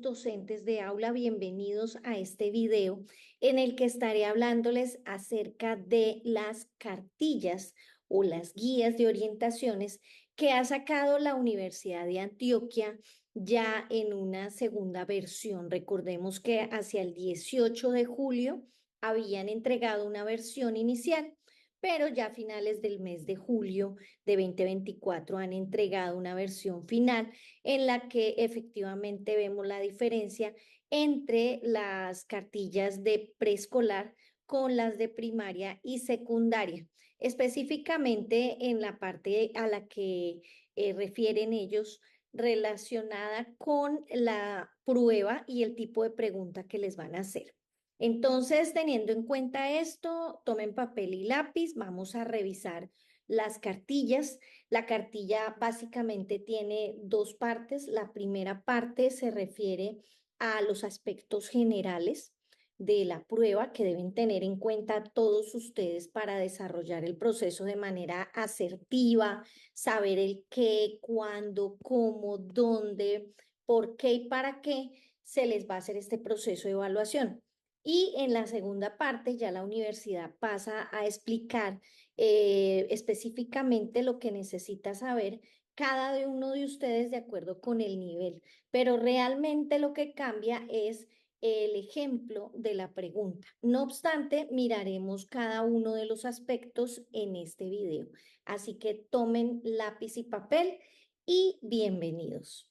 docentes de aula, bienvenidos a este video en el que estaré hablándoles acerca de las cartillas o las guías de orientaciones que ha sacado la Universidad de Antioquia ya en una segunda versión. Recordemos que hacia el 18 de julio habían entregado una versión inicial, pero ya a finales del mes de julio de 2024 han entregado una versión final en la que efectivamente vemos la diferencia entre las cartillas de preescolar con las de primaria y secundaria, específicamente en la parte a la que refieren ellos relacionada con la prueba y el tipo de pregunta que les van a hacer. Entonces, teniendo en cuenta esto, tomen papel y lápiz, vamos a revisar las cartillas. La cartilla básicamente tiene dos partes. La primera parte se refiere a los aspectos generales de la prueba que deben tener en cuenta todos ustedes para desarrollar el proceso de manera asertiva, saber el qué, cuándo, cómo, dónde, por qué y para qué se les va a hacer este proceso de evaluación. Y en la segunda parte ya la universidad pasa a explicar específicamente lo que necesita saber cada uno de ustedes de acuerdo con el nivel, pero realmente lo que cambia es el ejemplo de la pregunta. No obstante, miraremos cada uno de los aspectos en este video. Así que tomen lápiz y papel y bienvenidos.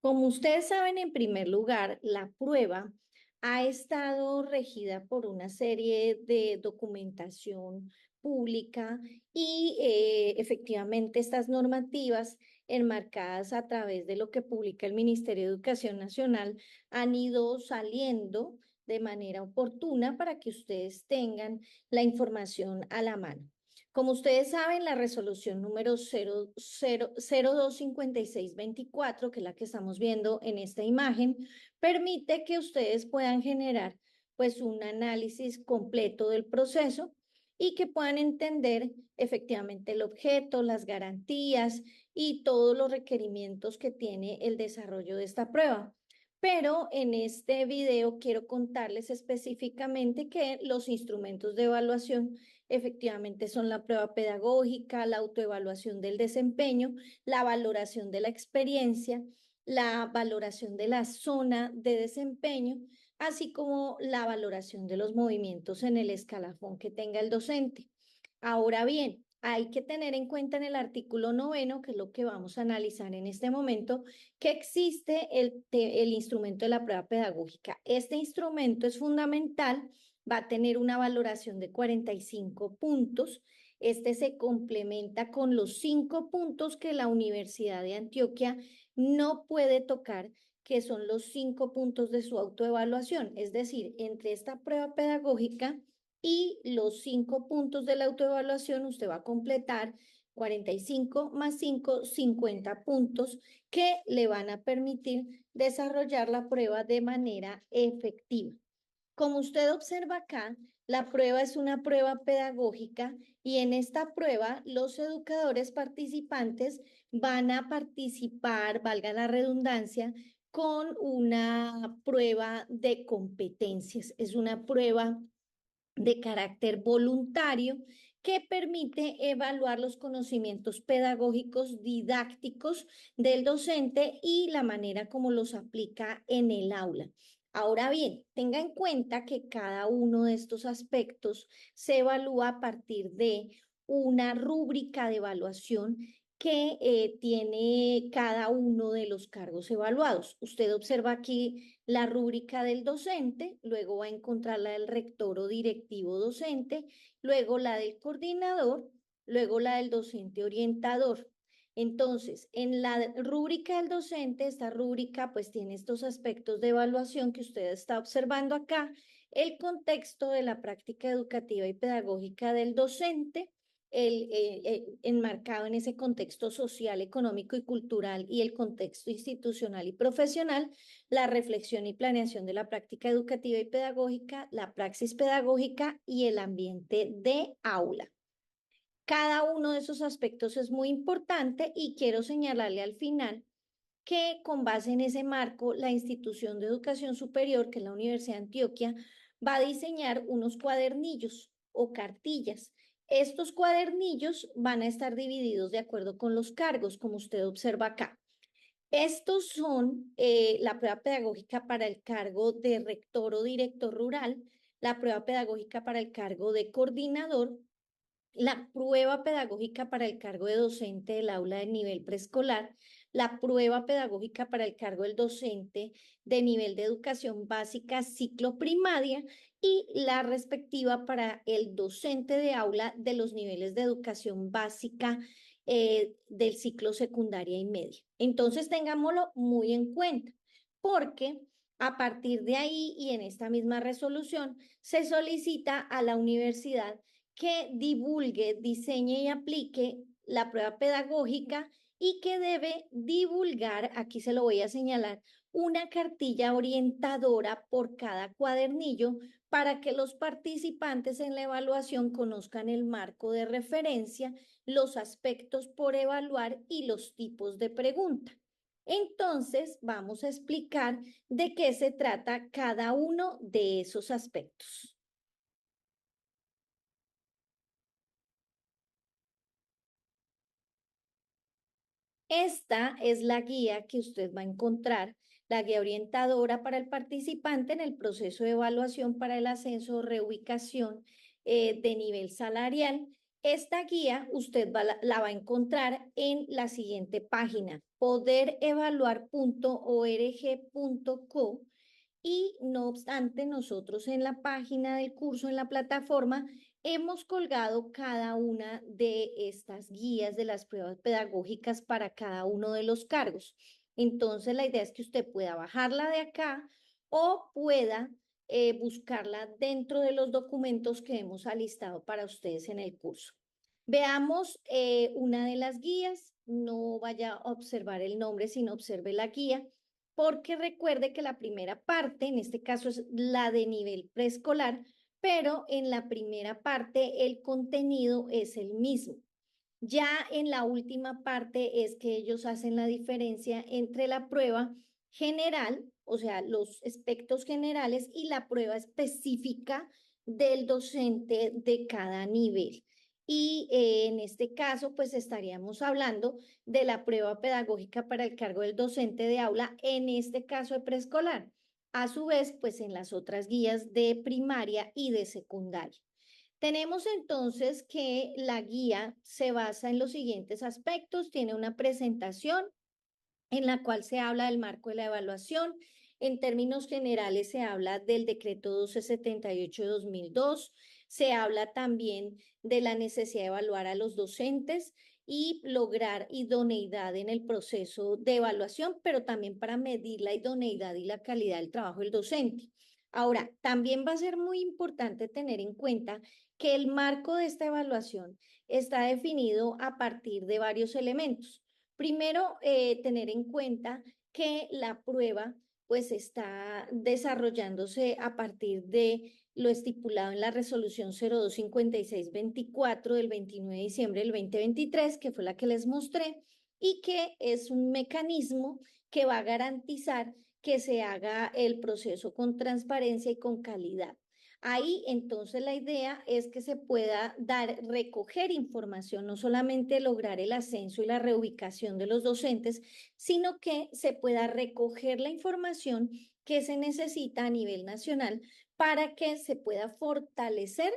Como ustedes saben, en primer lugar, la prueba ha estado regida por una serie de documentación pública y efectivamente estas normativas enmarcadas a través de lo que publica el Ministerio de Educación Nacional han ido saliendo de manera oportuna para que ustedes tengan la información a la mano. Como ustedes saben, la resolución número 025624, que es la que estamos viendo en esta imagen, permite que ustedes puedan generar pues un análisis completo del proceso y que puedan entender efectivamente el objeto, las garantías y todos los requerimientos que tiene el desarrollo de esta prueba. Pero en este video quiero contarles específicamente que los instrumentos de evaluación efectivamente son la prueba pedagógica, la autoevaluación del desempeño, la valoración de la experiencia, la valoración de la zona de desempeño, así como la valoración de los movimientos en el escalafón que tenga el docente. Ahora bien, hay que tener en cuenta en el artículo 9, que es lo que vamos a analizar en este momento, que existe el instrumento de la prueba pedagógica. Este instrumento es fundamental, va a tener una valoración de 45 puntos. Este se complementa con los 5 puntos que la Universidad de Antioquia no puede tocar, que son los 5 puntos de su autoevaluación. Es decir, entre esta prueba pedagógica y los 5 puntos de la autoevaluación, usted va a completar 45 más 5, 50 puntos que le van a permitir desarrollar la prueba de manera efectiva. Como usted observa acá, la prueba es una prueba pedagógica y en esta prueba los educadores participantes van a participar, valga la redundancia, con una prueba de competencias. Es una prueba de carácter voluntario que permite evaluar los conocimientos pedagógicos didácticos del docente y la manera como los aplica en el aula. Ahora bien, tenga en cuenta que cada uno de estos aspectos se evalúa a partir de una rúbrica de evaluación que tiene cada uno de los cargos evaluados. Usted observa aquí la rúbrica del docente, luego va a encontrar la del rector o directivo docente, luego la del coordinador, luego la del docente orientador. Entonces, en la rúbrica del docente, esta rúbrica pues tiene estos aspectos de evaluación que usted está observando acá, el contexto de la práctica educativa y pedagógica del docente, enmarcado en ese contexto social, económico y cultural y el contexto institucional y profesional, la reflexión y planeación de la práctica educativa y pedagógica, la praxis pedagógica y el ambiente de aula. Cada uno de esos aspectos es muy importante y quiero señalarle al final que con base en ese marco, la institución de educación superior, que es la Universidad de Antioquia, va a diseñar unos cuadernillos o cartillas. Estos cuadernillos van a estar divididos de acuerdo con los cargos, como usted observa acá. Estos son la prueba pedagógica para el cargo de rector o director rural, la prueba pedagógica para el cargo de coordinador, la prueba pedagógica para el cargo de docente del aula de nivel preescolar, la prueba pedagógica para el cargo del docente de nivel de educación básica ciclo primaria y la respectiva para el docente de aula de los niveles de educación básica del ciclo secundaria y media. Entonces tengámoslo muy en cuenta, porque a partir de ahí y en esta misma resolución se solicita a la universidad que divulgue, diseñe y aplique la prueba pedagógica y que debe divulgar, aquí se lo voy a señalar, una cartilla orientadora por cada cuadernillo para que los participantes en la evaluación conozcan el marco de referencia, los aspectos por evaluar y los tipos de pregunta. Entonces, vamos a explicar de qué se trata cada uno de esos aspectos. Esta es la guía que usted va a encontrar, la guía orientadora para el participante en el proceso de evaluación para el ascenso o reubicación de nivel salarial. Esta guía usted la va a encontrar en la siguiente página, poderevaluar.org.co, y no obstante, nosotros en la página del curso, en la plataforma, hemos colgado cada una de estas guías de las pruebas pedagógicas para cada uno de los cargos. Entonces, la idea es que usted pueda bajarla de acá o pueda buscarla dentro de los documentos que hemos alistado para ustedes en el curso. Veamos una de las guías. No vaya a observar el nombre, sino observe la guía, porque recuerde que la primera parte, en este caso es la de nivel preescolar, pero en la primera parte el contenido es el mismo. Ya en la última parte es que ellos hacen la diferencia entre la prueba general, o sea, los aspectos generales, y la prueba específica del docente de cada nivel. Y en este caso, pues estaríamos hablando de la prueba pedagógica para el cargo del docente de aula, en este caso de preescolar. A su vez, pues en las otras guías de primaria y de secundaria. Tenemos entonces que la guía se basa en los siguientes aspectos. Tiene una presentación en la cual se habla del marco de la evaluación. En términos generales se habla del decreto 1278 de 2002. Se habla también de la necesidad de evaluar a los docentes y lograr idoneidad en el proceso de evaluación, pero también para medir la idoneidad y la calidad del trabajo del docente. Ahora, también va a ser muy importante tener en cuenta que el marco de esta evaluación está definido a partir de varios elementos. Primero, tener en cuenta que la prueba pues está desarrollándose a partir de lo estipulado en la resolución 025624 del 29 de diciembre del 2023, que fue la que les mostré, y que es un mecanismo que va a garantizar que se haga el proceso con transparencia y con calidad. Ahí entonces la idea es que se pueda recoger información, no solamente lograr el ascenso y la reubicación de los docentes, sino que se pueda recoger la información que se necesita a nivel nacional para que se pueda fortalecer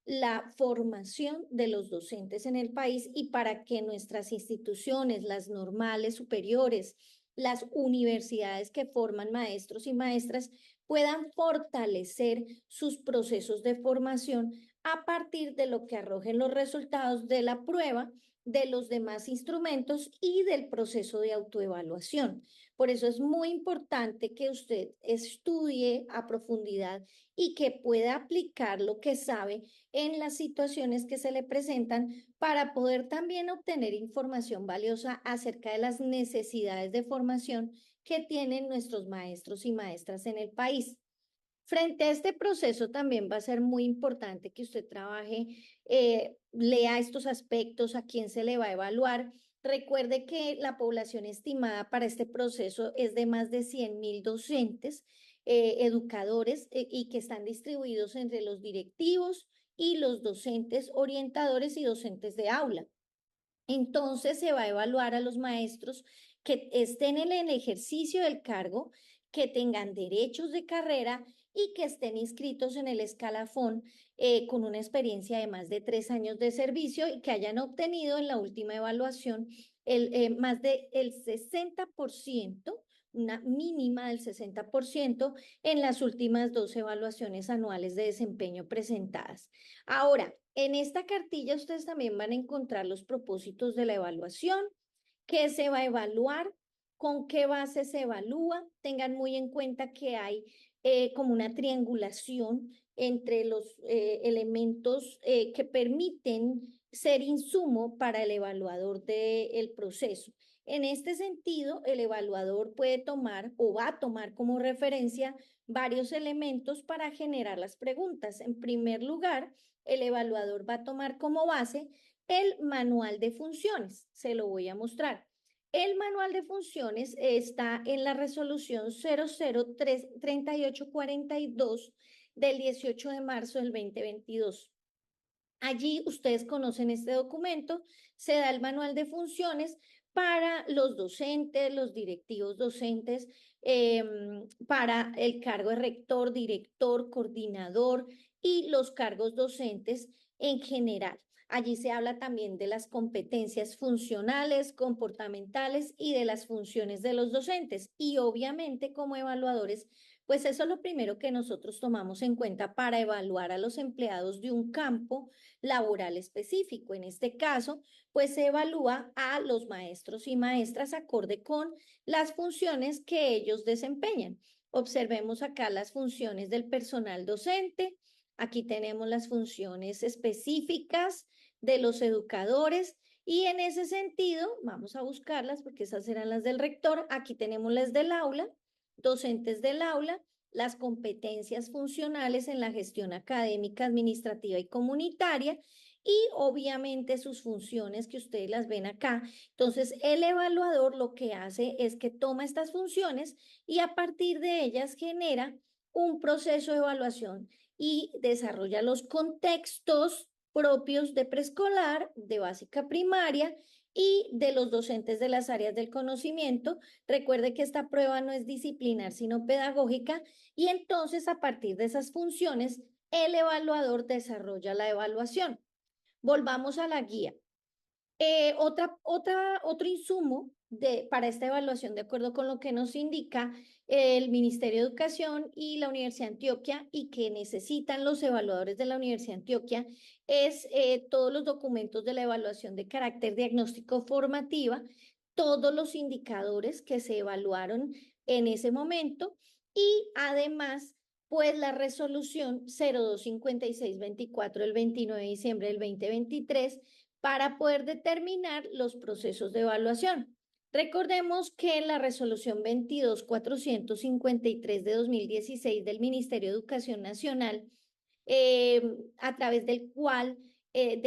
la formación de los docentes en el país y para que nuestras instituciones, las normales superiores, las universidades que forman maestros y maestras, puedan fortalecer sus procesos de formación a partir de lo que arrojen los resultados de la prueba, de los demás instrumentos y del proceso de autoevaluación. Por eso es muy importante que usted estudie a profundidad y que pueda aplicar lo que sabe en las situaciones que se le presentan para poder también obtener información valiosa acerca de las necesidades de formación que tienen nuestros maestros y maestras en el país. Frente a este proceso también va a ser muy importante que usted trabaje, lea estos aspectos, a quién se le va a evaluar. Recuerde que la población estimada para este proceso es de más de 100.000 docentes, educadores, y que están distribuidos entre los directivos y los docentes orientadores y docentes de aula. Entonces se va a evaluar a los maestros que estén en el ejercicio del cargo, que tengan derechos de carrera y que estén inscritos en el escalafón, con una experiencia de más de 3 años de servicio y que hayan obtenido en la última evaluación más del 60%, una mínima del 60% en las últimas 2 evaluaciones anuales de desempeño presentadas. Ahora, en esta cartilla ustedes también van a encontrar los propósitos de la evaluación, qué se va a evaluar, con qué base se evalúa. Tengan muy en cuenta que hay como una triangulación entre los elementos que permiten ser insumo para el evaluador del proceso. En este sentido, el evaluador puede tomar o va a tomar como referencia varios elementos para generar las preguntas. En primer lugar, el evaluador va a tomar como base el manual de funciones. Se lo voy a mostrar. El manual de funciones está en la resolución 0033842 del 18 de marzo del 2022. Allí ustedes conocen este documento, se da el manual de funciones para los docentes, los directivos docentes, para el cargo de rector, director, coordinador y los cargos docentes en general. Allí se habla también de las competencias funcionales, comportamentales y de las funciones de los docentes. Y obviamente como evaluadores, pues eso es lo primero que nosotros tomamos en cuenta para evaluar a los empleados de un campo laboral específico. En este caso, pues se evalúa a los maestros y maestras acorde con las funciones que ellos desempeñan. Observemos acá las funciones del personal docente. Aquí tenemos las funciones específicas de los educadores y en ese sentido vamos a buscarlas porque esas eran las del rector. Aquí tenemos las del aula, docentes del aula, las competencias funcionales en la gestión académica, administrativa y comunitaria y obviamente sus funciones que ustedes las ven acá. Entonces, el evaluador lo que hace es que toma estas funciones y a partir de ellas genera un proceso de evaluación y desarrolla los contextos propios de preescolar, de básica primaria y de los docentes de las áreas del conocimiento. Recuerde que esta prueba no es disciplinar, sino pedagógica, y entonces a partir de esas funciones, el evaluador desarrolla la evaluación. Volvamos a la guía. Otro insumo para esta evaluación, de acuerdo con lo que nos indica el Ministerio de Educación y la Universidad de Antioquia, y que necesitan los evaluadores de la Universidad de Antioquia, es todos los documentos de la evaluación de carácter diagnóstico formativa, todos los indicadores que se evaluaron en ese momento y además pues la resolución 025624 del 29 de diciembre del 2023 para poder determinar los procesos de evaluación. Recordemos que la resolución 22453 de 2016 del Ministerio de Educación Nacional, a través de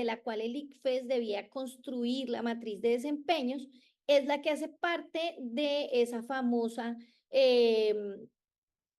la cual el ICFES debía construir la matriz de desempeños, es la que hace parte de esa famosa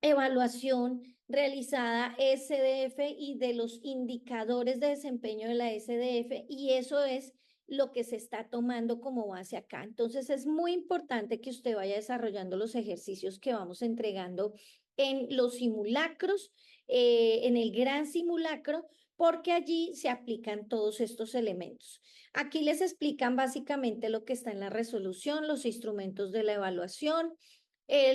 evaluación realizada SDF y de los indicadores de desempeño de la SDF, y eso es lo que se está tomando como base acá. Entonces es muy importante que usted vaya desarrollando los ejercicios que vamos entregando en los simulacros, en el gran simulacro, porque allí se aplican todos estos elementos. Aquí les explican básicamente lo que está en la resolución, los instrumentos de la evaluación,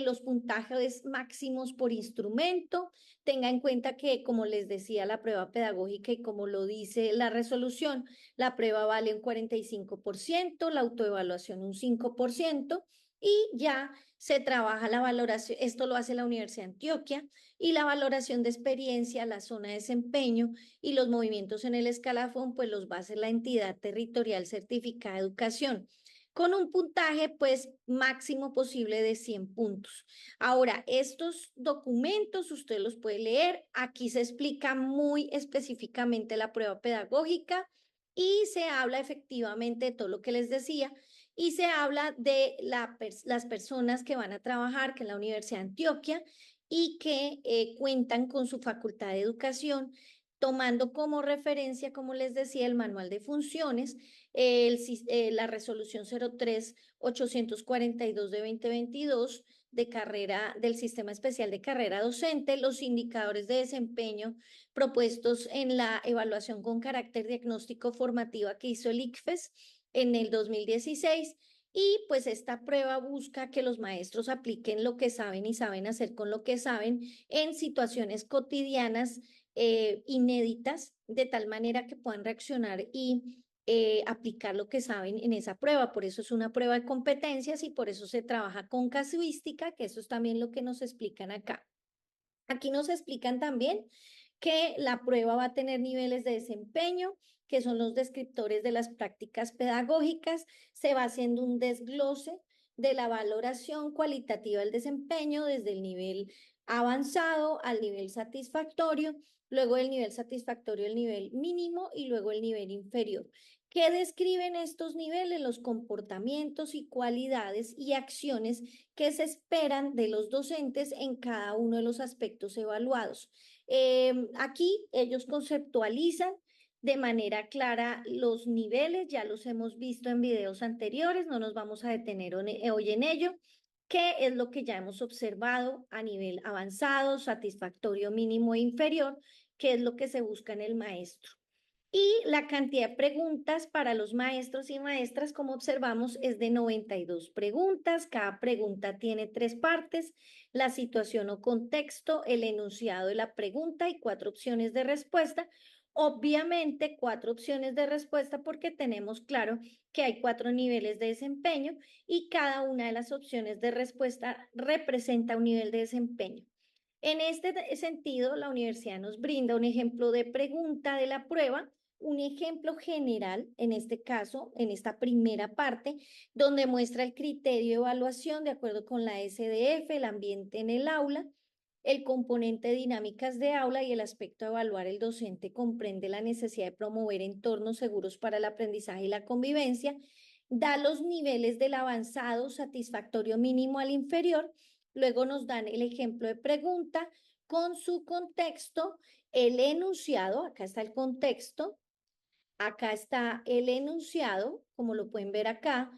los puntajes máximos por instrumento. Tenga en cuenta que, como les decía, la prueba pedagógica y como lo dice la resolución, la prueba vale un 45%, la autoevaluación un 5%, y ya se trabaja la valoración, esto lo hace la Universidad de Antioquia, y la valoración de experiencia, la zona de desempeño y los movimientos en el escalafón, pues los va a hacer la entidad territorial certificada de educación. con un puntaje pues máximo posible de 100 puntos. Ahora, estos documentos usted los puede leer. Aquí se explica muy específicamente la prueba pedagógica y se habla efectivamente de todo lo que les decía y se habla de las personas que van a trabajar, que es la Universidad de Antioquia, y que cuentan con su facultad de educación, tomando como referencia, como les decía, el manual de funciones, la resolución 03-842 de 2022 de carrera del Sistema Especial de Carrera Docente, los indicadores de desempeño propuestos en la evaluación con carácter diagnóstico formativa que hizo el ICFES en el 2016. Y pues esta prueba busca que los maestros apliquen lo que saben y saben hacer con lo que saben en situaciones cotidianas inéditas, de tal manera que puedan reaccionar y aplicar lo que saben en esa prueba. Por eso es una prueba de competencias y por eso se trabaja con casuística, que eso es también lo que nos explican acá. Aquí nos explican también que la prueba va a tener niveles de desempeño, que son los descriptores de las prácticas pedagógicas. Se va haciendo un desglose de la valoración cualitativa del desempeño desde el nivel avanzado al nivel satisfactorio, luego el nivel satisfactorio, el nivel mínimo y luego el nivel inferior. ¿Qué describen estos niveles? Los comportamientos y cualidades y acciones que se esperan de los docentes en cada uno de los aspectos evaluados. Aquí ellos conceptualizan de manera clara los niveles, ya los hemos visto en videos anteriores, no nos vamos a detener hoy en ello. ¿Qué es lo que ya hemos observado a nivel avanzado, satisfactorio, mínimo e inferior? ¿Qué es lo que se busca en el maestro? Y la cantidad de preguntas para los maestros y maestras, como observamos, es de 92 preguntas. Cada pregunta tiene 3 partes: la situación o contexto, el enunciado de la pregunta y 4 opciones de respuesta. Obviamente, 4 opciones de respuesta porque tenemos claro que hay 4 niveles de desempeño y cada una de las opciones de respuesta representa un nivel de desempeño. En este sentido, la universidad nos brinda un ejemplo de pregunta de la prueba, un ejemplo general, en este caso, en esta primera parte, donde muestra el criterio de evaluación de acuerdo con la SDF, el ambiente en el aula, el componente dinámicas de aula y el aspecto de evaluar el docente comprende la necesidad de promover entornos seguros para el aprendizaje y la convivencia, da los niveles del avanzado, satisfactorio mínimo al inferior. Luego nos dan el ejemplo de pregunta con su contexto, el enunciado, acá está el contexto, acá está el enunciado, como lo pueden ver acá,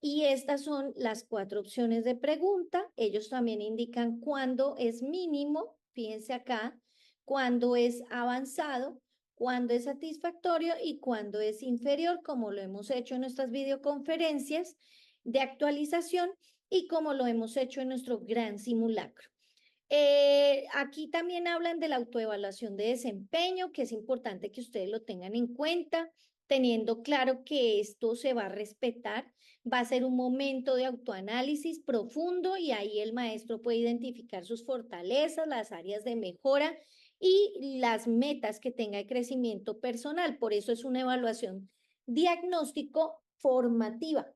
y estas son las 4 opciones de pregunta. Ellos también indican cuándo es mínimo, fíjense acá, cuándo es avanzado, cuándo es satisfactorio y cuándo es inferior, como lo hemos hecho en nuestras videoconferencias de actualización y como lo hemos hecho en nuestro gran simulacro. Aquí también hablan de la autoevaluación de desempeño, que es importante que ustedes lo tengan en cuenta, teniendo claro que esto se va a respetar, va a ser un momento de autoanálisis profundo y ahí el maestro puede identificar sus fortalezas, las áreas de mejora y las metas que tenga de crecimiento personal. Por eso es una evaluación diagnóstico formativa,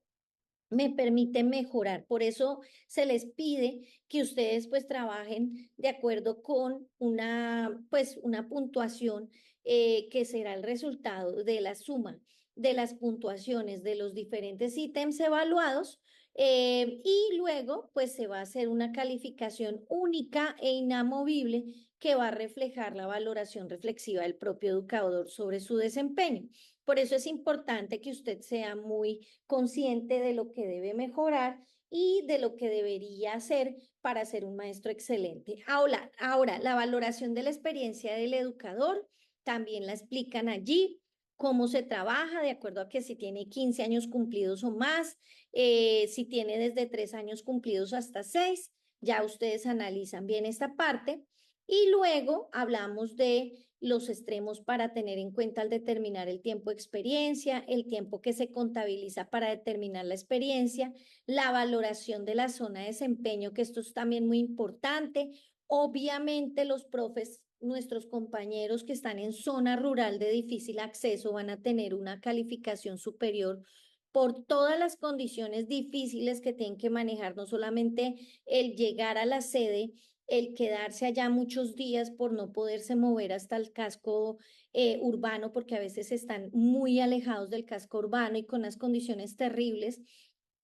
me permite mejorar. Por eso se les pide que ustedes pues trabajen de acuerdo con una puntuación que será el resultado de la suma de las puntuaciones de los diferentes ítems evaluados, y luego pues se va a hacer una calificación única e inamovible que va a reflejar la valoración reflexiva del propio educador sobre su desempeño. Por eso es importante que usted sea muy consciente de lo que debe mejorar y de lo que debería hacer para ser un maestro excelente. Ahora, la valoración de la experiencia del educador también la explican allí, cómo se trabaja de acuerdo a que si tiene 15 años cumplidos o más, si tiene desde 3 años cumplidos hasta 6, ya ustedes analizan bien esta parte. Y luego hablamos de los extremos para tener en cuenta al determinar el tiempo de experiencia, el tiempo que se contabiliza para determinar la experiencia, la valoración de la zona de desempeño, que esto es también muy importante. Obviamente los profes, nuestros compañeros que están en zona rural de difícil acceso van a tener una calificación superior por todas las condiciones difíciles que tienen que manejar, no solamente el llegar a la sede, el quedarse allá muchos días por no poderse mover hasta el casco urbano, porque a veces están muy alejados del casco urbano y con unas condiciones terribles,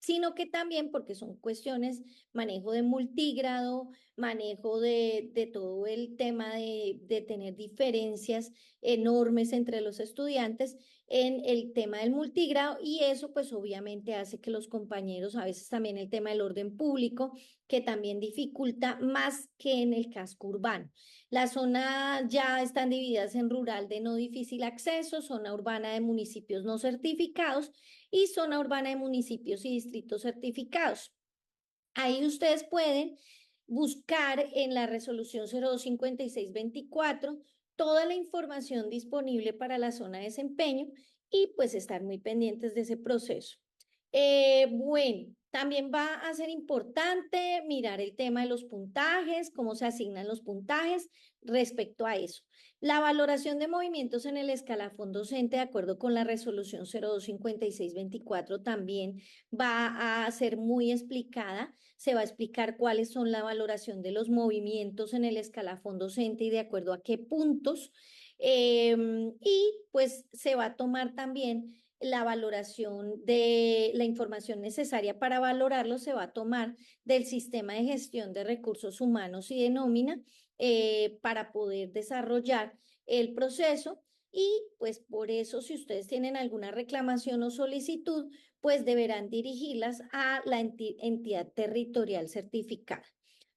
sino que también porque son cuestiones, manejo de multigrado, manejo de todo el tema de tener diferencias enormes entre los estudiantes en el tema del multigrado, y eso pues obviamente hace que los compañeros, a veces también el tema del orden público, que también dificulta más que en el casco urbano. Las zonas ya están divididas en rural de no difícil acceso, zona urbana de municipios no certificados y zona urbana de municipios y distritos certificados. Ahí ustedes pueden buscar en la resolución 025624 toda la información disponible para la zona de desempeño y pues estar muy pendientes de ese proceso. Bueno, también va a ser importante mirar el tema de los puntajes, cómo se asignan los puntajes respecto a eso. La valoración de movimientos en el escalafón docente, de acuerdo con la resolución 025624, también va a ser muy explicada. Se va a explicar cuáles son la valoración de los movimientos en el escalafón docente y de acuerdo a qué puntos. Y pues se va a tomar también la valoración de la información necesaria para valorarlo, se va a tomar del sistema de gestión de recursos humanos y de nómina para poder desarrollar el proceso. Y pues por eso, si ustedes tienen alguna reclamación o solicitud, pues deberán dirigirlas a la entidad territorial certificada.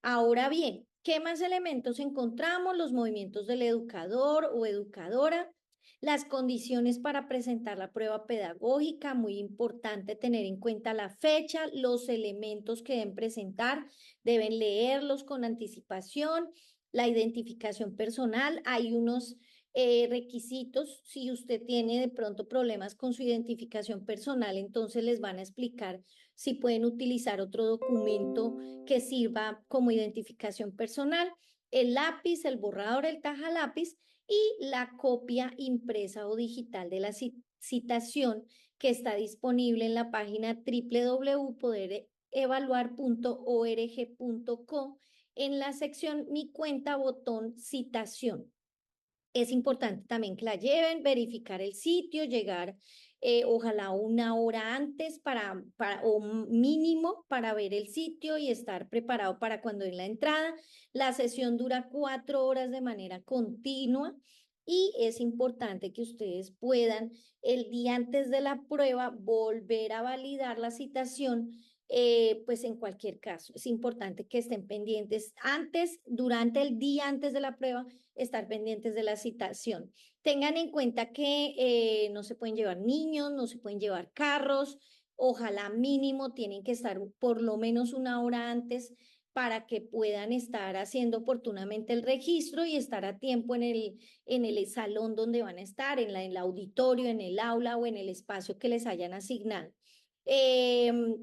Ahora bien, ¿qué más elementos encontramos? Los movimientos del educador o educadora, las condiciones para presentar la prueba pedagógica, muy importante tener en cuenta la fecha, los elementos que deben presentar, deben leerlos con anticipación, la identificación personal, hay unos requisitos. Si usted tiene de pronto problemas con su identificación personal, entonces les van a explicar si pueden utilizar otro documento que sirva como identificación personal, el lápiz, el borrador, el taja lápiz y la copia impresa o digital de la citación que está disponible en la página www.poderevaluar.org.co en la sección Mi cuenta botón citación. Es importante también que la lleven, verificar el sitio, llegar ojalá una hora antes o mínimo para ver el sitio y estar preparado para cuando den la entrada. La sesión dura 4 horas de manera continua y es importante que ustedes puedan el día antes de la prueba volver a validar la citación. Pues en cualquier caso, es importante que estén pendientes antes, durante el día antes de la prueba, estar pendientes de la citación. Tengan en cuenta que no se pueden llevar niños, no se pueden llevar carros, ojalá mínimo tienen que estar por lo menos una hora antes para que puedan estar haciendo oportunamente el registro y estar a tiempo en el salón donde van a estar, en el auditorio, en el aula o en el espacio que les hayan asignado.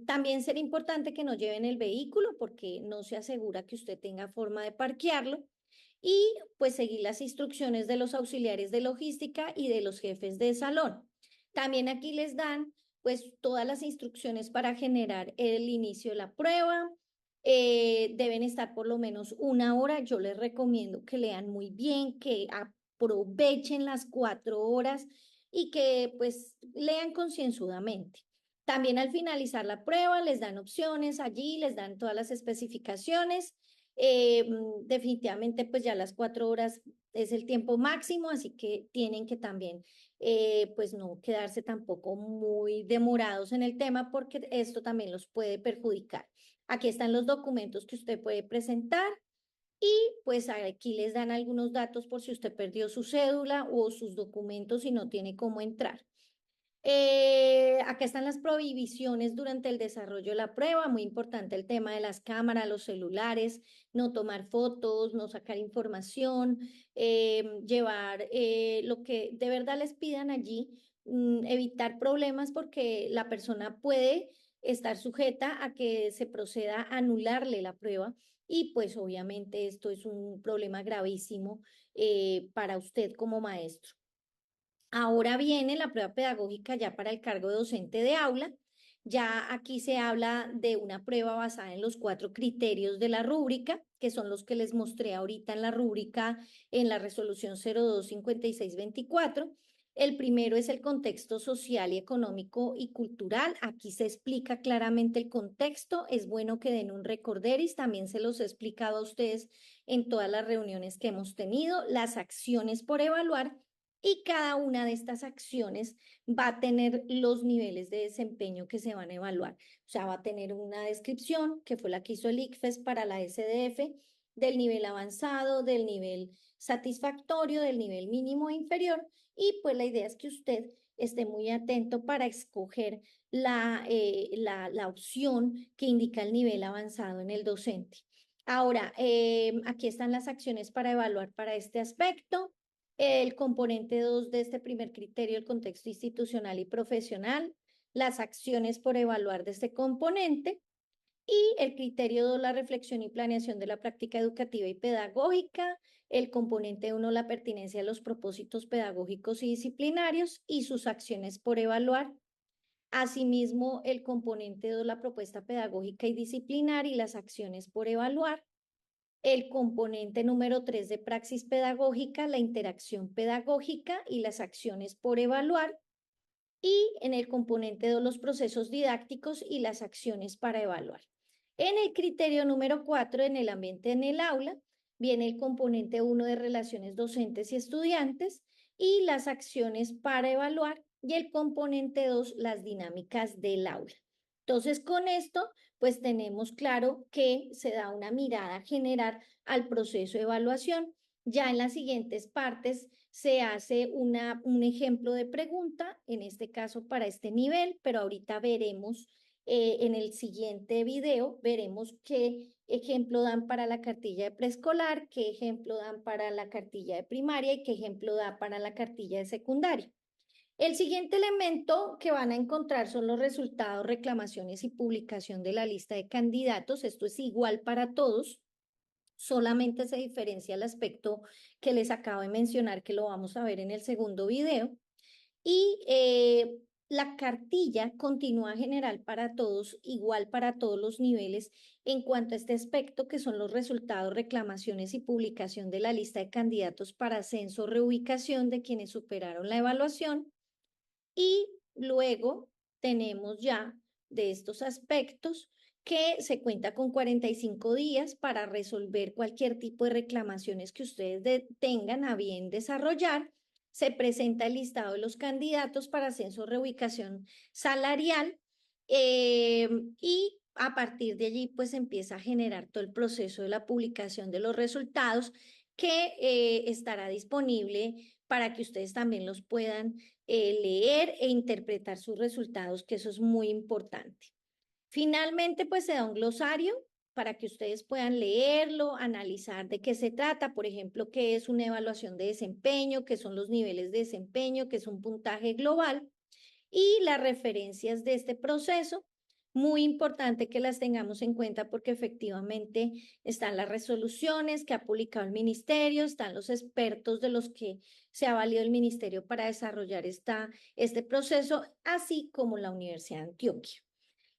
También será importante que no lleven el vehículo porque no se asegura que usted tenga forma de parquearlo y pues seguir las instrucciones de los auxiliares de logística y de los jefes de salón. También aquí les dan pues todas las instrucciones para generar el inicio de la prueba. Deben estar por lo menos una hora. Yo les recomiendo que lean muy bien, que aprovechen las 4 horas y que pues lean concienzudamente. También al finalizar la prueba les dan opciones allí, les dan todas las especificaciones. Definitivamente pues ya las 4 horas es el tiempo máximo, así que tienen que también pues no quedarse tampoco muy demorados en el tema porque esto también los puede perjudicar. Aquí están los documentos que usted puede presentar y pues aquí les dan algunos datos por si usted perdió su cédula o sus documentos y no tiene cómo entrar. Acá están las prohibiciones durante el desarrollo de la prueba, muy importante el tema de las cámaras, los celulares, no tomar fotos, no sacar información, llevar lo que de verdad les pidan allí, evitar problemas porque la persona puede estar sujeta a que se proceda a anularle la prueba y pues obviamente esto es un problema gravísimo para usted como maestro. Ahora viene la prueba pedagógica ya para el cargo de docente de aula. Ya aquí se habla de una prueba basada en los 4 criterios de la rúbrica, que son los que les mostré ahorita en la rúbrica en la resolución 025624. El primero es el contexto social y económico y cultural. Aquí se explica claramente el contexto. Es bueno que den un recorderis. También se los he explicado a ustedes en todas las reuniones que hemos tenido. Las acciones por evaluar y cada una de estas acciones va a tener los niveles de desempeño que se van a evaluar. O sea, va a tener una descripción, que fue la que hizo el ICFES para la SDF, del nivel avanzado, del nivel satisfactorio, del nivel mínimo e inferior. Y pues la idea es que usted esté muy atento para escoger la opción que indica el nivel avanzado en el docente. Ahora, aquí están las acciones para evaluar para este aspecto. El componente 2 de este primer criterio, el contexto institucional y profesional, las acciones por evaluar de este componente y el criterio 2, la reflexión y planeación de la práctica educativa y pedagógica, el componente 1, la pertinencia de los propósitos pedagógicos y disciplinarios y sus acciones por evaluar. Asimismo, el componente 2, la propuesta pedagógica y disciplinaria y las acciones por evaluar. El componente número 3 de praxis pedagógica, la interacción pedagógica y las acciones por evaluar. Y en el componente 2, los procesos didácticos y las acciones para evaluar. En el criterio número 4, en el ambiente en el aula, viene el componente 1 de relaciones docentes y estudiantes y las acciones para evaluar y el componente 2, las dinámicas del aula. Entonces, con esto, pues tenemos claro que se da una mirada general al proceso de evaluación. Ya en las siguientes partes se hace un ejemplo de pregunta, en este caso para este nivel, pero ahorita veremos en el siguiente video, veremos qué ejemplo dan para la cartilla de preescolar, qué ejemplo dan para la cartilla de primaria y qué ejemplo da para la cartilla de secundaria. El siguiente elemento que van a encontrar son los resultados, reclamaciones y publicación de la lista de candidatos. Esto es igual para todos. Solamente se diferencia el aspecto que les acabo de mencionar, que lo vamos a ver en el segundo video. Y la cartilla continúa general para todos, igual para todos los niveles, en cuanto a este aspecto que son los resultados, reclamaciones y publicación de la lista de candidatos para ascenso o reubicación de quienes superaron la evaluación. Y luego tenemos ya de estos aspectos que se cuenta con 45 días para resolver cualquier tipo de reclamaciones que ustedes tengan a bien desarrollar. Se presenta el listado de los candidatos para ascenso o reubicación salarial y a partir de allí pues empieza a generar todo el proceso de la publicación de los resultados que estará disponible para que ustedes también los puedan leer e interpretar sus resultados, que eso es muy importante. Finalmente, pues se da un glosario para que ustedes puedan leerlo, analizar de qué se trata, por ejemplo, qué es una evaluación de desempeño, qué son los niveles de desempeño, qué es un puntaje global y las referencias de este proceso. Muy importante que las tengamos en cuenta porque efectivamente están las resoluciones que ha publicado el ministerio, están los expertos de los que se ha valido el ministerio para desarrollar este proceso, así como la Universidad de Antioquia.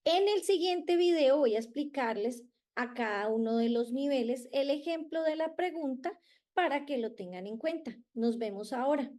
En el siguiente video voy a explicarles a cada uno de los niveles el ejemplo de la pregunta para que lo tengan en cuenta. Nos vemos ahora.